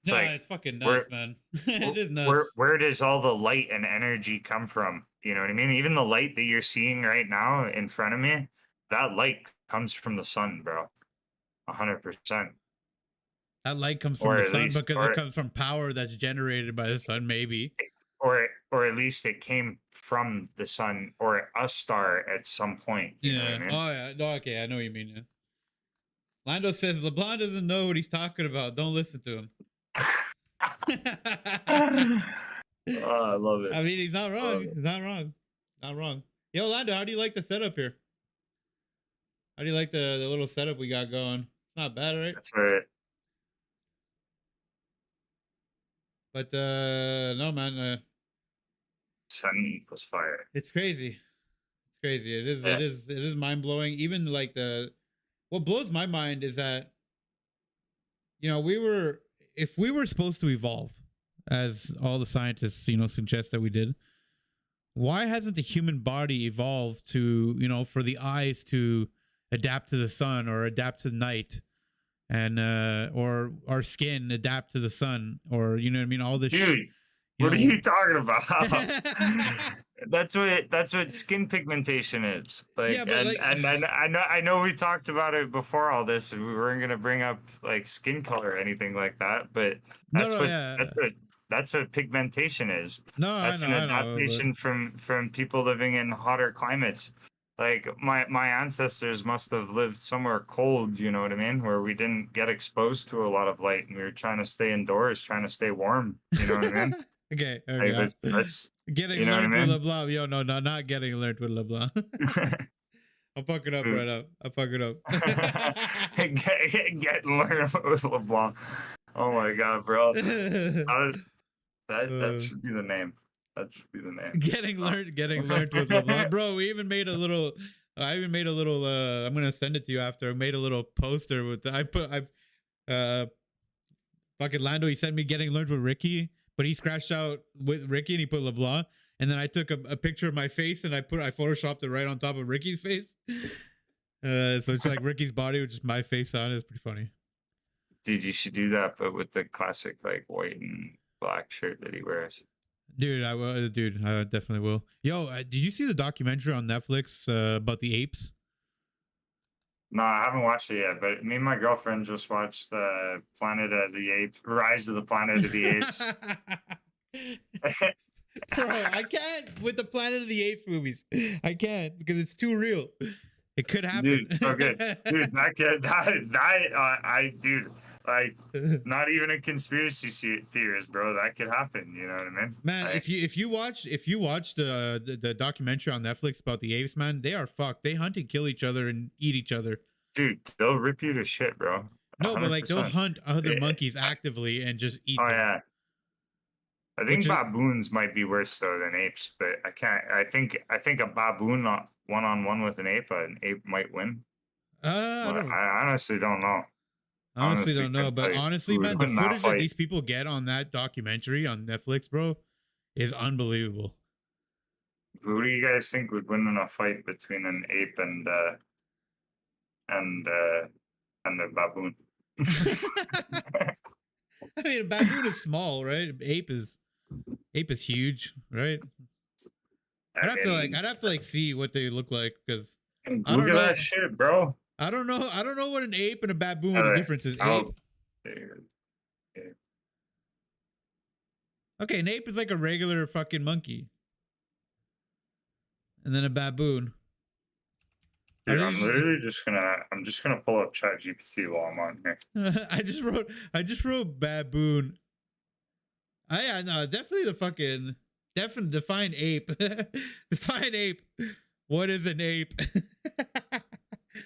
it's No, like it's fucking where nuts, man. It is nuts. where does all the light and energy come from? You know what I mean? Even the light that you're seeing right now in front of me, that light comes from the sun, bro. 100%, That light comes from or the at sun least, because it comes from power that's generated by the sun, maybe. or at least it came from the sun or a star at some point. You know what I Yeah. mean? Oh yeah. No, okay, I know what you mean. Yeah. Lando says LeBlanc doesn't know what he's talking about. Don't listen to him. Oh, I love it. I mean, he's not I wrong. love it. He's not wrong. Not wrong. Yo, Lando, how do you like the setup here? How do you like the little setup we got going? It's not bad, right? That's right. But no, man, Sun equals fire. it's crazy. It's crazy. It is. Yeah. It is mind blowing. Even like what blows my mind is that if we were supposed to evolve, as all the scientists suggest that we did, why hasn't the human body evolved to for the eyes to adapt to the sun or adapt to night, and or our skin adapt to the sun, or you know what I mean, all this Dude, you what are know you talking about? That's what skin pigmentation is. yeah, Like, but like and I know we talked about it before all this, and we weren't gonna bring up like skin color or anything like that, but no, that's no, what yeah, that's what pigmentation is. no, That's an I know, but adaptation from people living in hotter climates. Like my ancestors must have lived somewhere cold, you know what I mean, where we didn't get exposed to a lot of light, and we were trying to stay indoors, trying to stay warm. You know what I mean? okay, Like okay. that's Getting you know what I learned with mean? LeBlanc. Yo, no, no, not getting learned with LeBlanc. I'll fuck it up right Dude. up. I'll fuck it up. Get learn with LeBlanc. Oh my god, bro. That Uh, should be the name. That should be the name. getting learned with LeBlanc, bro. We even made a little. I even made a little. I'm gonna send it to you after. I made a little poster with. Fucking Lando. He sent me getting learned with Ricky, but he scratched out with Ricky and he put LeBlanc. and then I took a picture of my face and I photoshopped it right on top of Ricky's face. So it's like Ricky's body with just my face on it. It's pretty funny. Dude, you should do that, but with the classic like white and black shirt that he wears. Dude, I will. Dude, I definitely will. Yo, did you see the documentary on Netflix about the apes? No, I haven't watched it yet, but me and my girlfriend just watched the Planet of the Apes, Rise of the Planet of the Apes. Bro, I can't with the Planet of the Apes movies. I can't because it's too real. It could happen. Dude, so good. Dude, dude, like, not even a conspiracy theorist, bro. That could happen. You know what I mean? Man, like, if you watch the documentary on Netflix about the apes, man, they are fucked. They hunt and kill each other and eat each other. Dude, they'll rip you to shit, bro. No, but like they'll 100%. hunt other monkeys actively and just eat Oh them. yeah. I think baboons might be worse though than apes, but I can't. I think a baboon one-on-one with an ape might win. I honestly don't know. Honestly don't know, but honestly, man, the footage that these people get on that documentary on Netflix, bro, is unbelievable. Who do you guys think would win in a fight between an ape and a baboon? I mean, a baboon is small, right? Ape is huge, right? I'd have to see what they look like because look at that shit, bro. I don't know what an ape and a baboon, what the difference is. Ape. Okay, an ape is like a regular fucking monkey. And then a baboon. Dude, I'm literally just gonna pull up ChatGPT while I'm on here. I just wrote baboon. Yeah, no, definitely define ape. Define ape. What is an ape?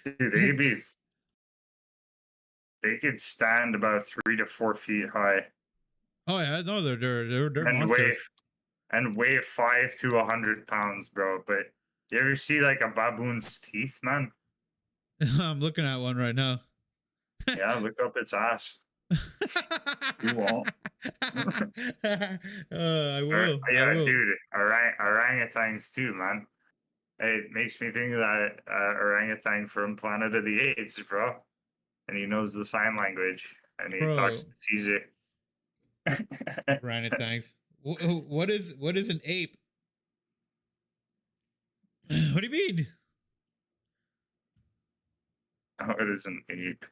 Dude, they could stand about 3 to 4 feet high. Oh yeah, no, they're and monsters. weigh 5 to 100 pounds, bro. But you ever see like a baboon's teeth, man? I'm looking at one right now. Yeah, look up its ass. You won't. I will. Yeah, I will. dude, orangutans too, man. It makes me think of that orangutan from Planet of the Apes, bro. And he knows the sign language, and he talks to Caesar. Orangutans. What is an ape? What do you mean? What is an ape?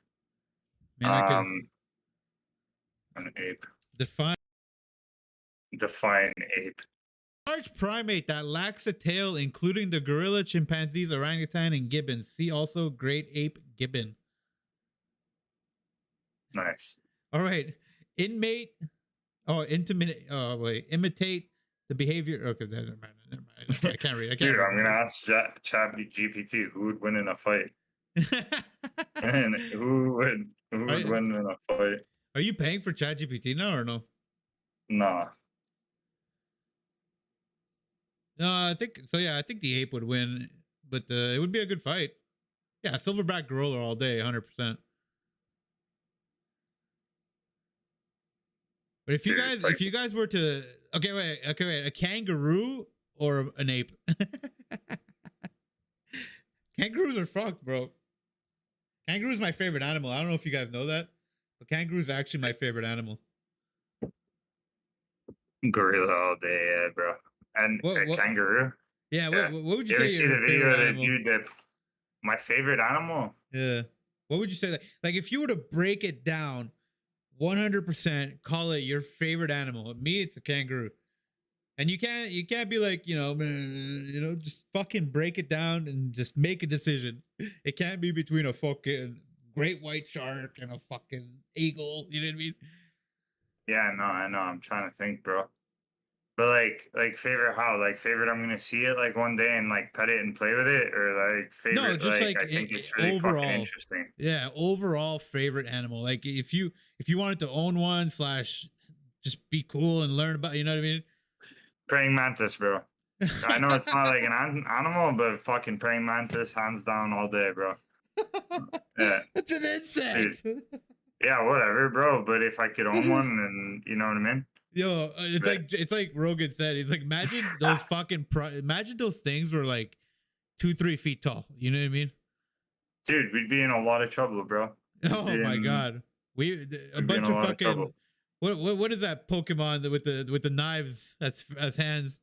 Man, an ape. Define ape. Large primate that lacks a tail, including the gorilla, chimpanzees, orangutan, and gibbons. See also great ape gibbon. Nice. All right. Imitate the behavior. Okay, never mind. I can't read. Dude, I'm gonna ask ChatGPT who would win in a fight. And who would win in a fight? Are you paying for ChatGPT now or no? Nah. No, I think so. Yeah, I think the ape would win, but it would be a good fight. Yeah, silverback gorilla all day, 100%. But if you guys were to wait, a kangaroo or an ape? Kangaroos are fucked, bro. Kangaroo is my favorite animal. I don't know if you guys know that, but kangaroo is actually my favorite animal. Gorilla all day, yeah, bro. And a kangaroo. Yeah, what would you say? You ever see the video of the dude that my favorite animal? Yeah. What would you say that? Like, if you were to break it down, 100%, call it your favorite animal. Me, it's a kangaroo. And you can't be like, just fucking break it down and just make a decision. It can't be between a fucking great white shark and a fucking eagle. You know what I mean? Yeah, no, I know. I'm trying to think, bro. But like favorite how? Like favorite I'm gonna see it like one day and like pet it and play with it, or like favorite no, just like I think it's really overall, fucking interesting. Yeah, overall favorite animal. Like if you wanted to own one / just be cool and learn about, you know what I mean? Praying mantis, bro. I know it's not like an animal, but fucking praying mantis, hands down all day, bro. Yeah. It's an insect. Dude. Yeah, whatever, bro. But if I could own one, and you know what I mean. Yo, But, it's like Rogan said. He's like, imagine those imagine those things were like 2-3 feet tall. You know what I mean? dude, we'd be in a lot of trouble, bro. We'd Oh be my in god, a we'd be in bunch a of lot of fucking trouble. what is that Pokemon with the knives as hands?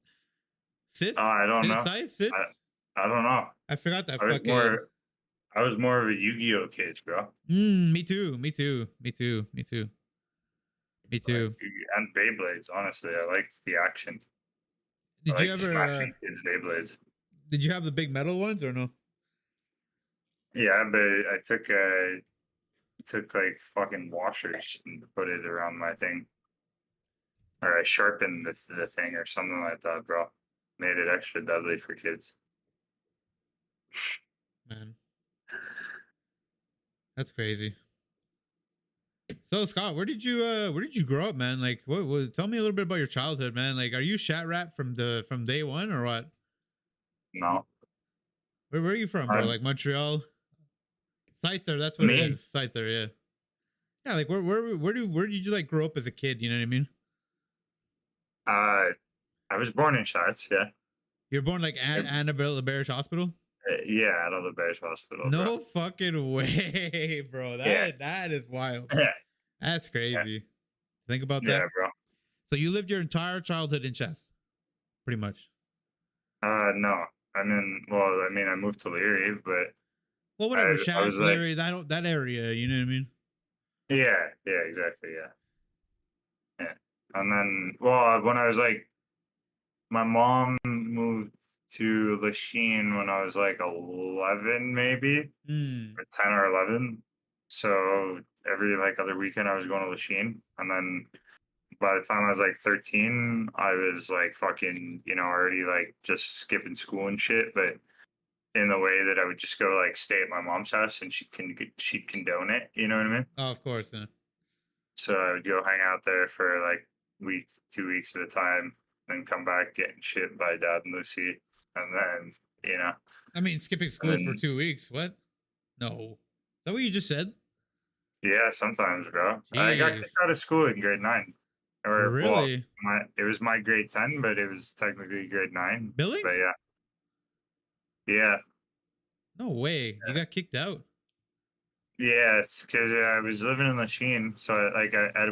Sith, I don't know. Scythe, I Sith. I don't know. I forgot that I was fucking. more I was more of a Yu-Gi-Oh kid, bro. Me too. Me too. Me too. Me too. Me Like too. and Beyblades. Honestly, I liked the action. I Did you liked ever? smashing kids' Beyblades. Did you have the big metal ones or no? Yeah, but I took like fucking washers and put it around my thing, or I sharpened the thing or something like that, bro. Made it extra deadly for kids. Man, that's crazy. So Scott, where did you grow up, man? Like, tell me a little bit about your childhood, man. Like, are you Shat Rat from day one or what? No, Where are you from, bro? I, Like Montreal, Scyther. That's what it me. is, Scyther. Yeah, yeah. Like, where did you like grow up as a kid? You know what I mean? Uh, I was born in Shots. Yeah, You're born like Annabelle LaBerge Hospital. yeah, at other Bears Hospital, bro. No fucking way, bro. Yeah, That is wild. yeah, That's yeah, crazy. Think about yeah, that. bro. So you lived your entire childhood in Chess, pretty much. No, well, I mean, I moved to Leary, but Well, whatever. I was Shats, like, Larry, that area. You know what I mean? yeah, yeah, exactly, yeah, yeah. And then, well, when I was like, my mom moved to Lachine when I was like 11, maybe, Hmm. or 10 or 11. So every like other weekend, I was going to Lachine, and then by the time I was like 13, I was like fucking, already like just skipping school and shit, but in the way that I would just go like stay at my mom's house and she'd condone it, you know what I mean? Oh, of course. Yeah. So I would go hang out there for like week, 2 weeks at a time, then come back getting shit by Dad and Lucy, and then you know, I mean, skipping and school for then 2 weeks. What? No. Is that what you just said? yeah, sometimes, bro. I got kicked Jeez. out of school in grade 9, or well, Really? it was my grade 10, but it was technically grade 9. But Billings? yeah, yeah. No way. You got kicked out. Yeah, it's because I was living in Lachine. So,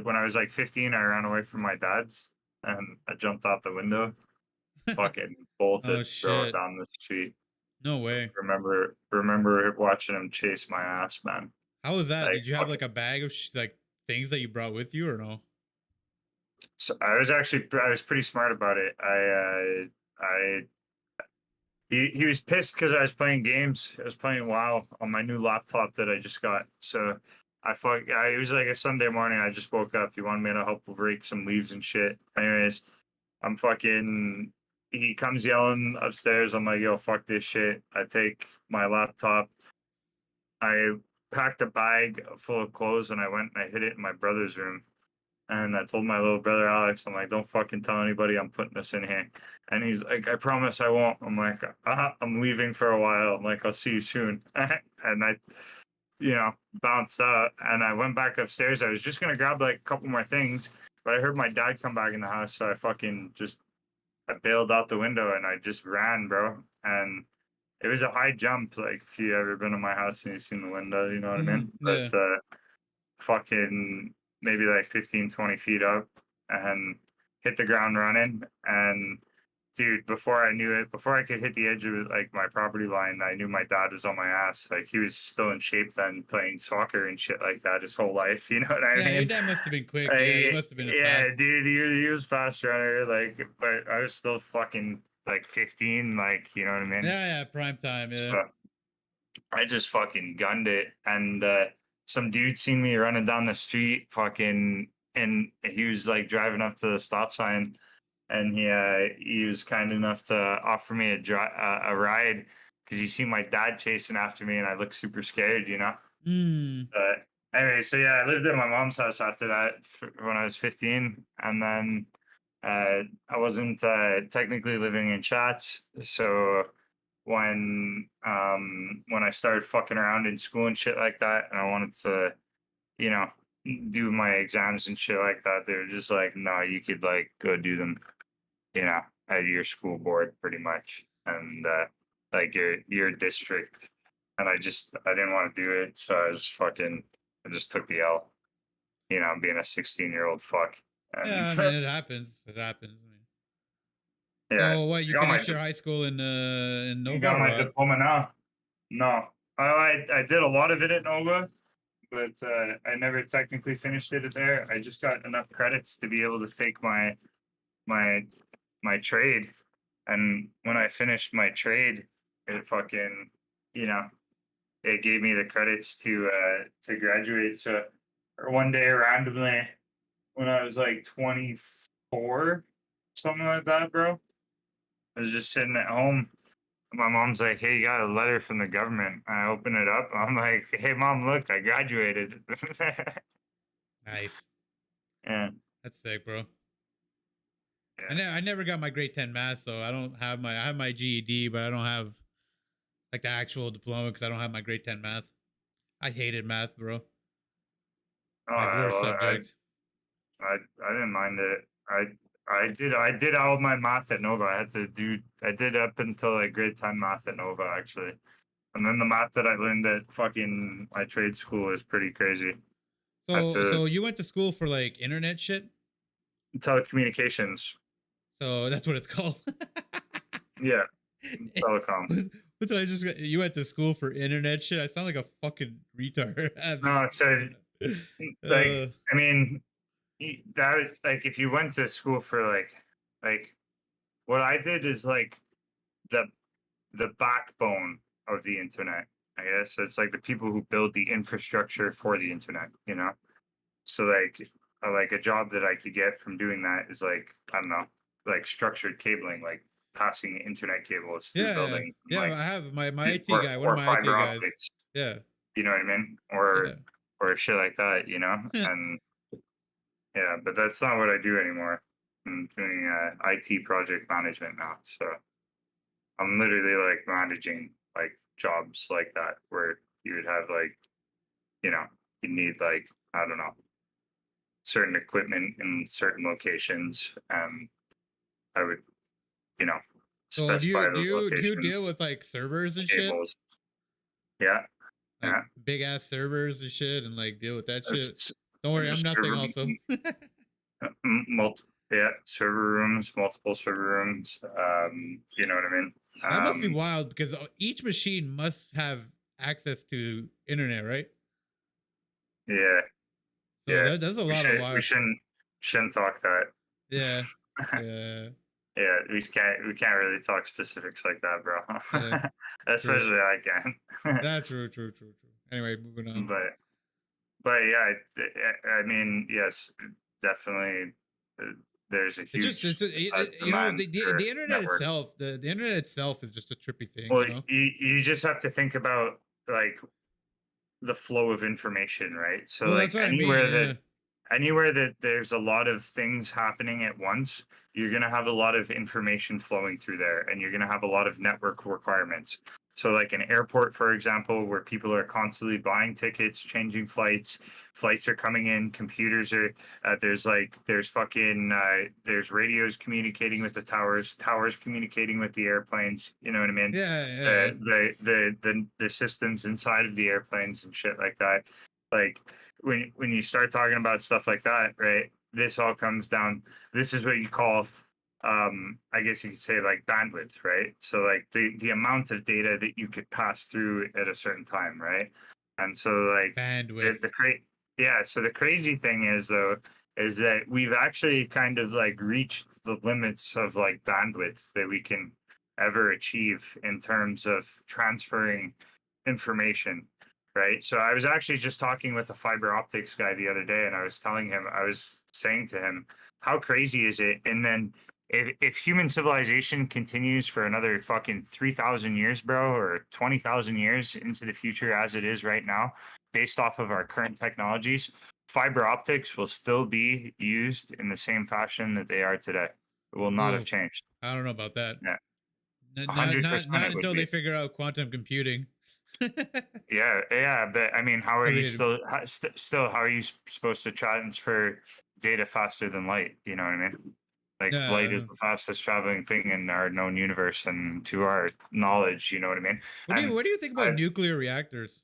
when I was like 15, I ran away from my dad's and I jumped out the window, fucking Oh bolted, bro, shit. down the street. No way. Remember watching him chase my ass, man. How was that? Like, Did you have fucking, like a bag of like things that you brought with you or no? so I was pretty smart about it. He was pissed because I was playing games. I was playing WoW on my new laptop that I just got. So it was like a Sunday morning. I just woke up. He wanted me to help rake some leaves and shit. Anyways, I'm fucking. He comes yelling upstairs. I'm like, yo, fuck this shit. I take my laptop. I packed a bag full of clothes and I went and I hid it in my brother's room. And I told my little brother Alex, I'm like, don't fucking tell anybody I'm putting this in here. And he's like, I promise I won't. I'm like, I'm leaving for a while. I'm like, I'll see you soon. And I, bounced out and I went back upstairs. I was just gonna grab like a couple more things, but I heard my dad come back in the house, so I bailed out the window and I just ran, bro. And it was a high jump, like if you ever been in my house and you've seen the window, you know what I mean? But Yeah. fucking maybe like 15, 20 feet up and hit the ground running. And dude, before I knew it, before I could hit the edge of like my property line, I knew my dad was on my ass. Like he was still in shape then, playing soccer and shit like that his whole life. You know what I Yeah, your mean? dad must have been quick. Yeah, he Like, must have been a yeah, fast. dude, he was fast runner. Like, but I was still fucking like 15. Like, you know what I mean? Yeah, yeah, prime time. Yeah. So I just fucking gunned it, and some dude seen me running down the street, fucking, and he was like driving up to the stop sign, and he was kind enough to offer me a ride because he seen my dad chasing after me, and I looked super scared, you know. Hmm. But anyway, so yeah, I lived at my mom's house after that when I was 15, and then I wasn't technically living in Chats, so when I started fucking around in school and shit like that, and I wanted to, you know, do my exams and shit like that. They're just like, no, you could like go do them, you know, at your school board pretty much, and like your district. And I didn't want to do it, so I just took the L. You know, being a 16-year-old fuck, and Yeah, I mean, it happens. It happens. I mean, yeah, so what? You I got finished your high school in I Nova got or my what? diploma now. No, I did a lot of it at Nova, but I never technically finished it there. I just got enough credits to be able to take my my trade, and when I finished my trade, it fucking, you know, it gave me the credits to graduate. So one day randomly, when I was like 24, something like that, bro, I was just sitting at home. My mom's like, "Hey, you got a letter from the government." I open it up. I'm like, "Hey, mom, look, I graduated." Nice. Yeah, That's sick, bro. yeah. I never got my grade 10 math, so I don't have my I have my GED, but I don't have like the actual diploma because I don't have my grade 10 math. I hated math, bro. Oh, My worst well, subject. I didn't mind it. I did all my math at Nova. I did up until like grade 10 math at Nova actually. And then the math that I learned at fucking my trade school is pretty crazy. That's So a so you went to school for like internet shit? telecommunications. So that's what it's called. Yeah, telecom. what, what did I just get? You went to school for internet shit? I sound like a fucking retard. No, so like uh, I mean that like if you went to school for like what I did is like the the backbone of the internet. I guess it's like the people who build the infrastructure for the internet. You know, so like a job that I could get from doing that is like I don't know, like structured cabling, like passing internet cables through yeah, buildings, and yeah. like I have my IT or guy. One of or my IT fiber guys. optics. Yeah, You know what I mean? yeah. Or shit like that. You know, and yeah, but that's not what I do anymore. I'm doing IT project management now, so I'm literally like managing like jobs like that where you would have like, you know, you need like I don't know, certain equipment in certain locations. I would, you know, So specify those do you locations, deal with like servers and shit? cables. Yeah, Like yeah. big ass servers and shit, and like deal with that shit? There's, Don't worry, I'm there's nothing. Also, that yeah, server rooms, multiple server rooms. You know what I mean? must be wild because each machine must have access to internet, right? Yeah, So yeah. there's a lot of We wire. shouldn't talk that. Yeah, yeah, Yeah, we can't really talk specifics like that, bro. yeah. True. Especially I can. That's true, true, true, true. Anyway, moving on. but yeah, I mean, yes, definitely. uh, There's a It's just, huge you know, demand the for internet network. itself, the internet itself is just a trippy thing, you Well, know. you just have to think about like the flow of information, right? So Well, that's like what I mean. Yeah. anywhere that there's a lot of things happening at once, you're going to have a lot of information flowing through there and you're going to have a lot of network requirements. So like an airport, for example, where people are constantly buying tickets, changing flights are coming in, computers are there's fucking there's radios communicating with the towers communicating with the airplanes, you know what I mean? Yeah, yeah. The systems inside of the airplanes and shit like that. Like when you start talking about stuff like that, right? This all comes down. This is what you call, I guess you could say like bandwidth, right? So like the amount of data that you could pass through at a certain time, right? And so like Bandwidth. yeah. So the crazy thing is though is that we've actually kind of like reached the limits of like bandwidth that we can ever achieve in terms of transferring information, right? So I was actually just talking with a fiber optics guy the other day, and I was saying to him, how crazy is it? And then if human civilization continues for another fucking 3,000 years, bro, or 20,000 years into the future as it is right now, based off of our current technologies, fiber optics will still be used in the same fashion that they are today. It will not have Oof. changed. I don't know about that. Yeah, Not 100% not it would until be. they figure out quantum computing. Yeah, but I mean, how are I you mean, still how are you supposed to transfer data faster than light? You know what I mean? Like light is uh, the fastest traveling thing in our known universe and to our knowledge, you know what I mean? And what do you think about I, nuclear reactors?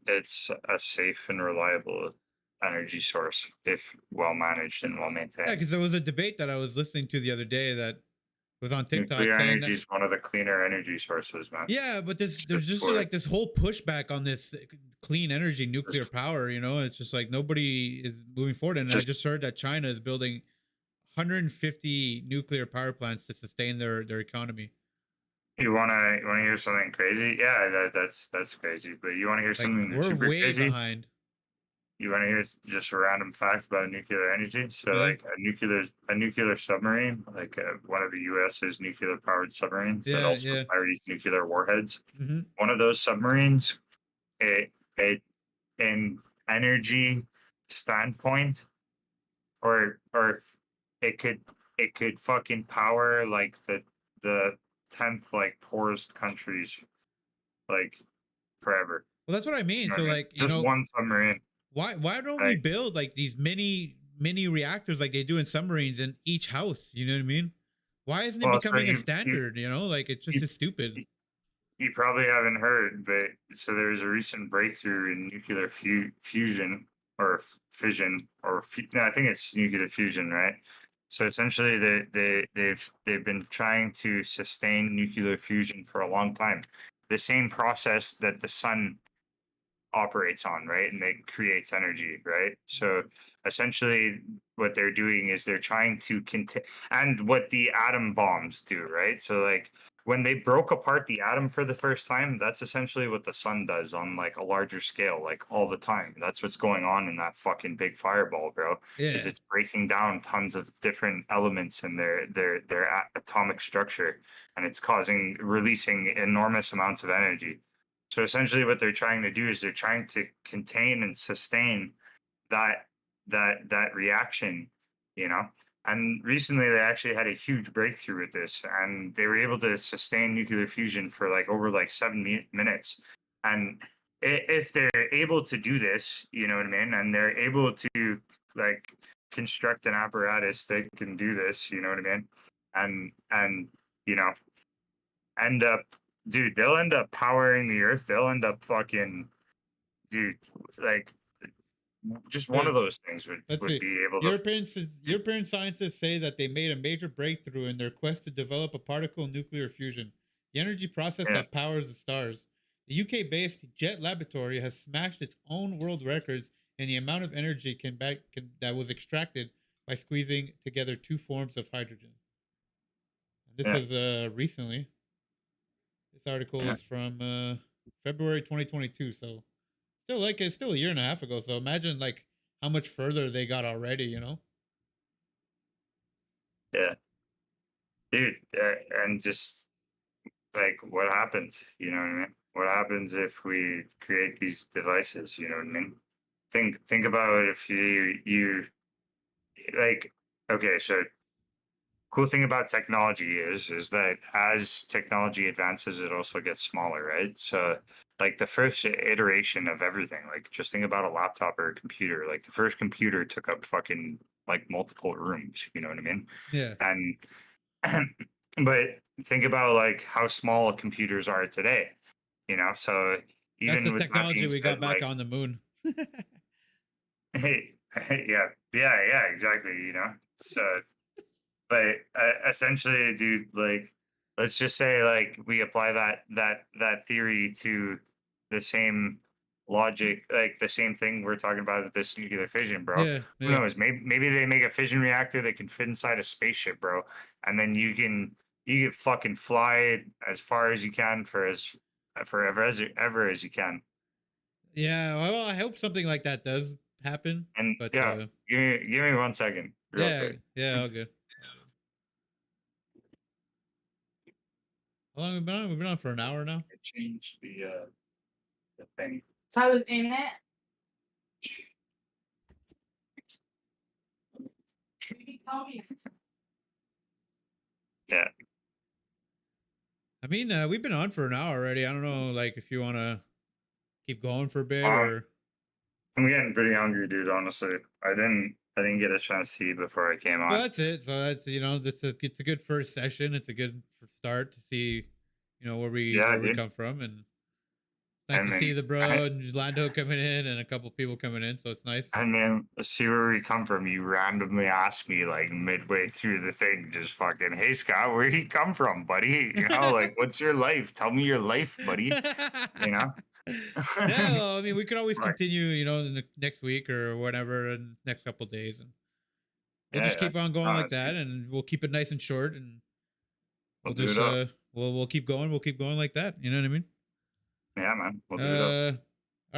it's a safe and reliable energy source if well managed and well Yeah, maintained. because there was a debate that I was listening to the other day that was on TikTok Nuclear saying energy that is one of the cleaner energy sources, man. yeah, but It's there's good just for like this whole pushback on this clean energy, nuclear just power. You know, it's just like nobody is moving forward. And I just just heard that China is building 150 nuclear power plants to sustain their economy. you wanna hear something crazy? Yeah, that's crazy. But you wanna hear Like something we're super way crazy? behind. You want to hear just a random fact about nuclear energy? So, Yeah, like a nuclear submarine, like one of the U.S.'s nuclear powered submarines that yeah, also yeah. carries nuclear warheads. Hmm. One of those submarines, it in energy standpoint, or it could fucking power like the 10th like poorest countries like forever. Well, that's what I You mean. know So what I mean? like Just one submarine. why don't we Like, build like these mini reactors like they do in submarines in each house? You know what I mean? Why isn't it well, so becoming a standard? You know, like it's just you it's stupid. You probably haven't heard, but so there's a recent breakthrough in nuclear fusion or fission no, I think it's nuclear fusion, right? So essentially, they've been trying to sustain nuclear fusion for a long time. The same process that the sun operates on, right? And it creates energy, right? So essentially, what they're doing is they're trying to contain, and what the atom bombs do, right? So, like, when they broke apart the atom for the first time, that's essentially what the sun does on like a larger scale, like all the time. That's what's going on in that fucking big fireball, bro. Is Yeah. it's breaking down tons of different elements in their atomic structure, and it's causing releasing enormous amounts of energy. So essentially, what they're trying to do is they're trying to contain and sustain that that reaction, you know. And recently, they actually had a huge breakthrough with this, and they were able to sustain nuclear fusion for like over like 7 minutes. And if they're able to do this, you know what I mean, and they're able to like construct an apparatus that can do this, you know what I mean, and you know end up, dude, they'll end up powering the earth. They'll end up fucking, dude, like just one of Wait, those things would let's would see. be able to. European scientists say that they made a major breakthrough in their quest to develop a particle nuclear fusion, the energy process Yeah, that powers the stars. The UK-based Jet Laboratory has smashed its own world records in the amount of energy that was extracted by squeezing together two forms of hydrogen. And this yeah, was recently. This article yeah, is from February 2022, so it's still a year and a half ago. So imagine like how much further they got already. You know? yeah, dude, and just like what happens, you know what I mean? What happens if we create these devices? You know what I mean? Think about if you like. Okay, so cool thing about technology is that as technology advances, it also gets smaller, right? So like the first iteration of everything, like just think about a laptop or a computer. Like the first computer took up fucking like multiple rooms, you know what I mean? Yeah. And but think about like how small computers are today, you know? So That's the even with that technology being we got said, back like on the moon. hey, yeah, exactly, you know. So but essentially, dude, like let's just say like we apply that theory to the same logic, like the same thing we're talking about with this nuclear fission, bro. Yeah, Who yeah, knows? Maybe they make a fission reactor that can fit inside a spaceship, bro, and then you can fucking fly as far as you can for as forever as ever as you can. yeah. Well, I hope something like that does happen. And But yeah, give me 1 second, real yeah, quick. yeah, all good, all good. How long have we been on? We've been on for an hour now. I changed the thing. So I was in it. Maybe tell me. Yeah. I mean, we've been on for an hour already. I don't know, like if you want to keep going for a bit Um, or. I'm getting pretty hungry, dude. Honestly, I didn't get a chance to eat before I came Well, on. that's it. So that's it's a good first session. It's a good start to see, Yeah, where we dude. come from, and I nice to see mean, the bro and Lando coming in and a couple people coming in. So it's nice. and then see where we come from. You randomly asked me like midway through the thing, just fucking, hey Scott, where you come from, buddy? You know, like what's your life? Tell me your life, buddy. You know? Yeah, well, I mean, we could always Like, continue, in the next week or whatever, and next couple days, and we'll yeah, just yeah. keep on going like that, Honestly, and we'll keep it nice and short, and we'll we'll do just it up. we'll keep going, like that. You know what I mean? Yeah, man. We'll do it up.